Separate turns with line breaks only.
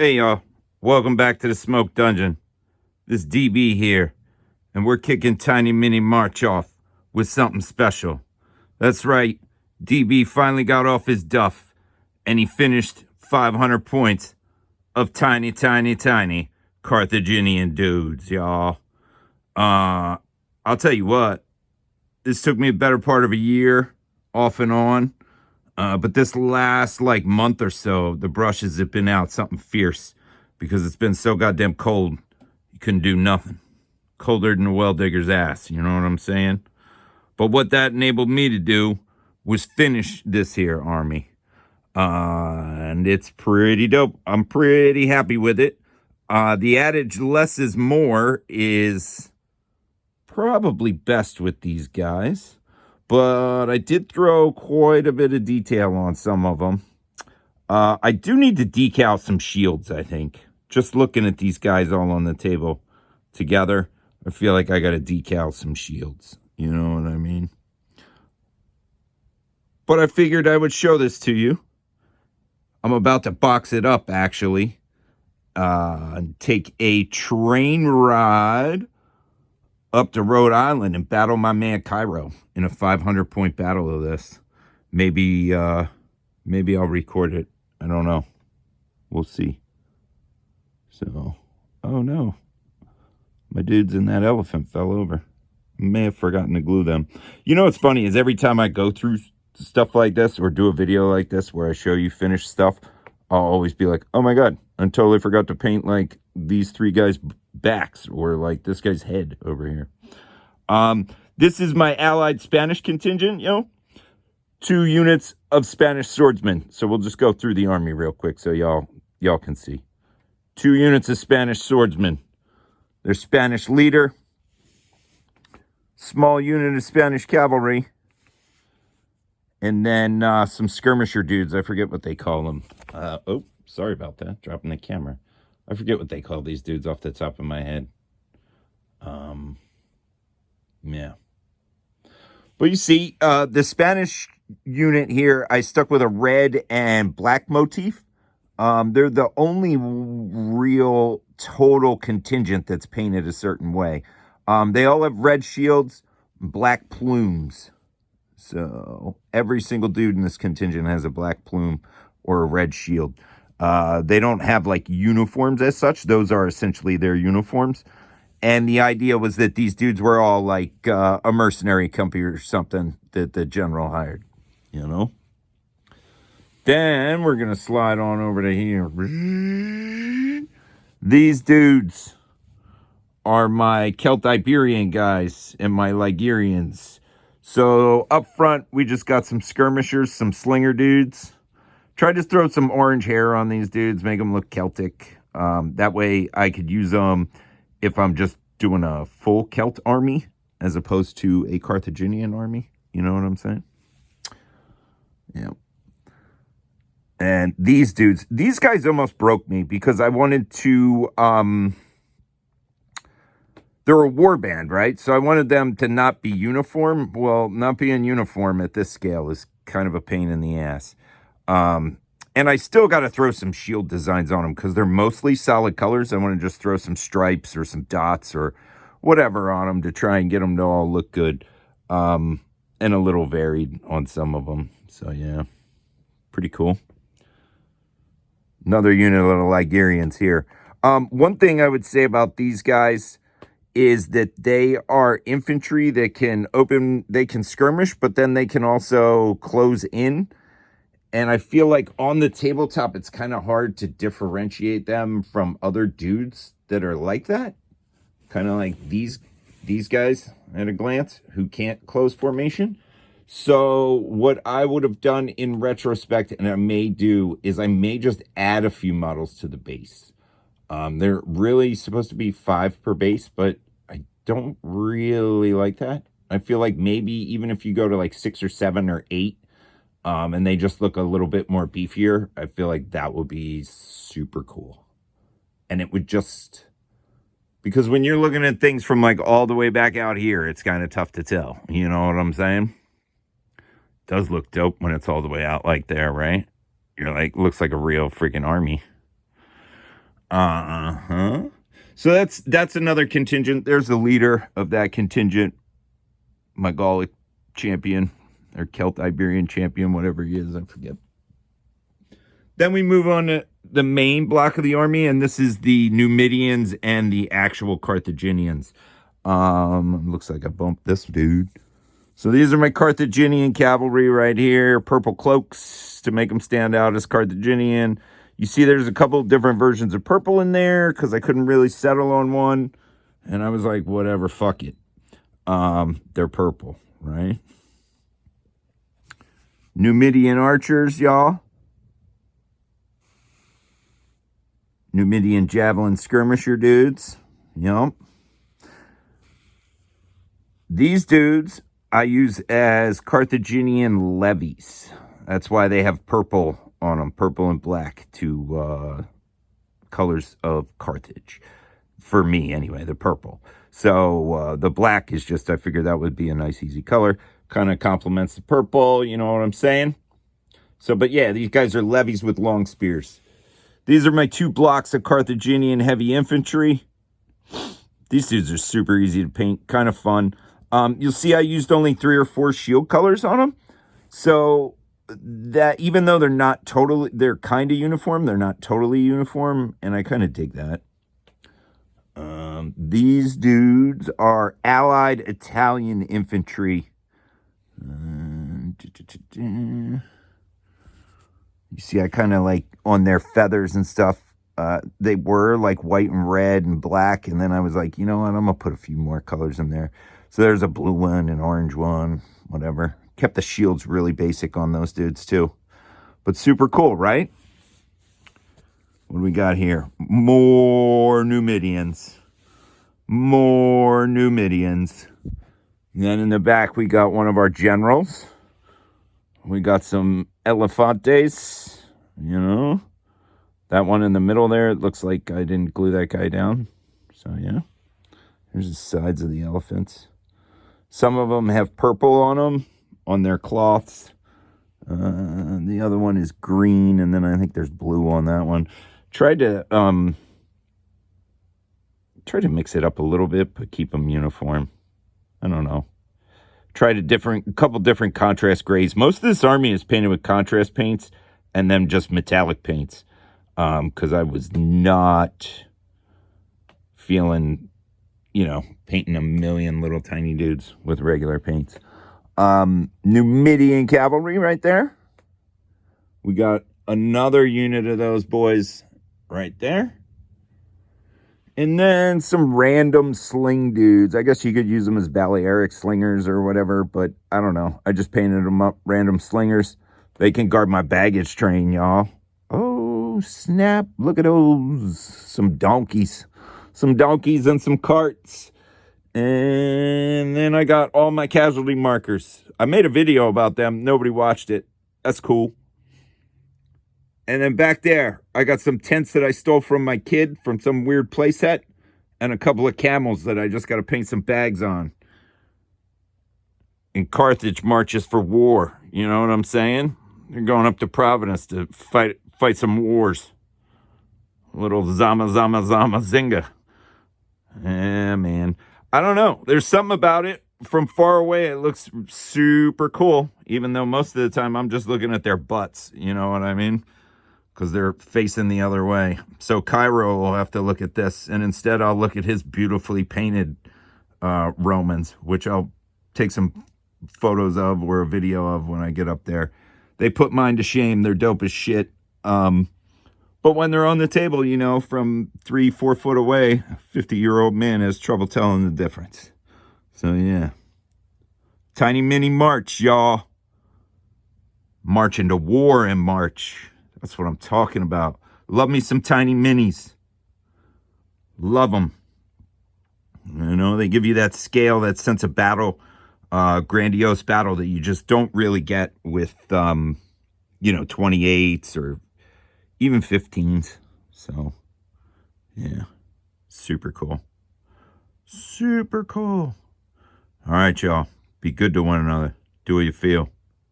Hey y'all, welcome back to the Smoke Dungeon. This DB here, and we're kicking Tiny Mini March off with something special. That's right, DB finally got off his duff, and he finished 500 points of tiny Carthaginian dudes, y'all. I'll tell you what, this took me a better part of a year, off and on. But this last month or so, the brushes have been out something fierce because it's been so goddamn cold. You couldn't do nothing. Colder than a well digger's ass, you know what I'm saying? But what that enabled me to do was finish this here army. And it's pretty dope. I'm pretty happy with it. The adage less is more is probably best with these guys. But I did throw quite a bit of detail on some of them. I do need to decal some shields, I think. Just looking at these guys all on the table together, I feel like I got to decal some shields. You know what I mean? But I figured I would show this to you. I'm about to box it up, actually. Take a train ride up to Rhode Island and battle my man Cairo in a 500-point battle of this. Maybe I'll record it. I don't know. We'll see. So, oh no. My dudes in that elephant fell over. May have forgotten to glue them. You know what's funny is every time I go through stuff like this or do a video like this where I show you finished stuff, I'll always be like, oh my god, I totally forgot to paint these three guys' backs or this guy's head over here. This is my allied Spanish contingent, 2 units of Spanish swordsmen. So we'll just go through the army real quick so y'all can see. 2 units of Spanish swordsmen. Their Spanish leader. Small unit of Spanish cavalry. And then some skirmisher dudes. I forget what they call them. Oh, sorry about that. Dropping the camera. I forget what they call these dudes off the top of my head. Yeah. But you see, the Spanish unit here, I stuck with a red and black motif. They're the only real total contingent that's painted a certain way. They all have red shields, black plumes. So every single dude in this contingent has a black plume or a red shield. They don't have uniforms as such. Those are essentially their uniforms. And the idea was that these dudes were all a mercenary company or something that the general hired, Then we're going to slide on over to here. These dudes are my Celt-Iberian guys and my Ligurians. So up front, we just got some skirmishers, some slinger dudes. Tried to throw some orange hair on these dudes, make them look Celtic. That way I could use them if I'm just doing a full Celt army as opposed to a Carthaginian army. You know what I'm saying? Yeah. And these dudes, these guys almost broke me because I wanted to, they're a war band, right? So I wanted them to not be uniform. Well, not being uniform at this scale is kind of a pain in the ass. And I still got to throw some shield designs on them because they're mostly solid colors. I want to just throw some stripes or some dots or whatever on them to try and get them to all look good. And a little varied on some of them. So, yeah, pretty cool. Another unit of Ligurians here. One thing I would say about these guys is that they are infantry that they can skirmish, but then they can also close in. And I feel like on the tabletop, it's kind of hard to differentiate them from other dudes that are like that. Kind of like these guys at a glance who can't close formation. So what I would have done in retrospect, and I may do, is I may just add a few models to the base. They're really supposed to be 5 per base, but I don't really like that. I feel like maybe even if you go to 6 or 7 or 8, and they just look a little bit more beefier, I feel like that would be super cool. And it would just, because when you're looking at things from all the way back out here, it's kind of tough to tell. You know what I'm saying? Does look dope when it's all the way out there, right? You're looks like a real freaking army. Uh-huh. So that's another contingent. There's the leader of that contingent, my Gallic champion, or Celt-Iberian champion, whatever he is, I forget. Then we move on to the main block of the army, and this is the Numidians and the actual Carthaginians. Looks like I bumped this dude. So these are my Carthaginian cavalry right here. Purple cloaks to make them stand out as Carthaginian. You see there's a couple of different versions of purple in there because I couldn't really settle on one. And I was like, whatever, fuck it. They're purple, right? Numidian archers, y'all. Numidian javelin skirmisher dudes. Yup. These dudes I use as Carthaginian levies. That's why they have purple on them, purple and black, two colors of Carthage. For me, anyway, the purple. So the black is just, I figured that would be a nice, easy color. Kind of complements the purple, you know what I'm saying? So, but yeah, these guys are levies with long spears. These are my two blocks of Carthaginian heavy infantry. These dudes are super easy to paint, kind of fun. You'll see I used only 3 or 4 shield colors on them. So that even though they're not totally, they're kind of uniform, they're not totally uniform, and I kind of dig that. These dudes are Allied Italian infantry. You see, I kind of like on their feathers and stuff. They were like white and red and black, and then I was like, you know what, I'm gonna put a few more colors in there. So there's a blue one, an orange one, whatever. Kept the shields really basic on those dudes too, but super cool, right? What do we got here? More Numidians. More Numidians. And then in the back, we got one of our generals. We got some Elefantes, you know. That one in the middle there, it looks like I didn't glue that guy down. So, yeah. Here's the sides of the elephants. Some of them have purple on them, on their cloths. The other one is green, and then I think there's blue on that one. Tried to mix it up a little bit, but keep them uniform. I don't know. Tried a couple different contrast grays. Most of this army is painted with contrast paints and then just metallic paints. Because I was not feeling, you know, painting a million little tiny dudes with regular paints. Numidian cavalry right there. We got another unit of those boys right there. And then some random sling dudes. I guess you could use them as Balearic slingers or whatever, but I don't know. I just painted them up, random slingers. They can guard my baggage train, y'all. Oh, snap. Look at those. Some donkeys. Some donkeys and some carts. And then I got all my casualty markers. I made a video about them. Nobody watched it. That's cool. And then back there, I got some tents that I stole from my kid from some weird playset. And a couple of camels that I just got to paint some bags on. And Carthage marches for war. You know what I'm saying? They're going up to Providence to fight some wars. A little zama zinga. Yeah, man. I don't know. There's something about it. From far away, it looks super cool. Even though most of the time, I'm just looking at their butts. You know what I mean? Because they're facing the other way. So Cairo will have to look at this. And instead, I'll look at his beautifully painted Romans. Which I'll take some photos of or a video of when I get up there. They put mine to shame. They're dope as shit. But when they're on the table, you know, from 3-4 foot away, a 50-year-old man has trouble telling the difference. So, yeah. Tiny mini march, y'all. March into war in March. That's what I'm talking about. Love me some tiny minis. Love them. You know, they give you that scale, that sense of battle, grandiose battle that you just don't really get with, you know, 28s or even 15s. So, yeah. Super cool. Super cool. All right, y'all. Be good to one another. Do what you feel.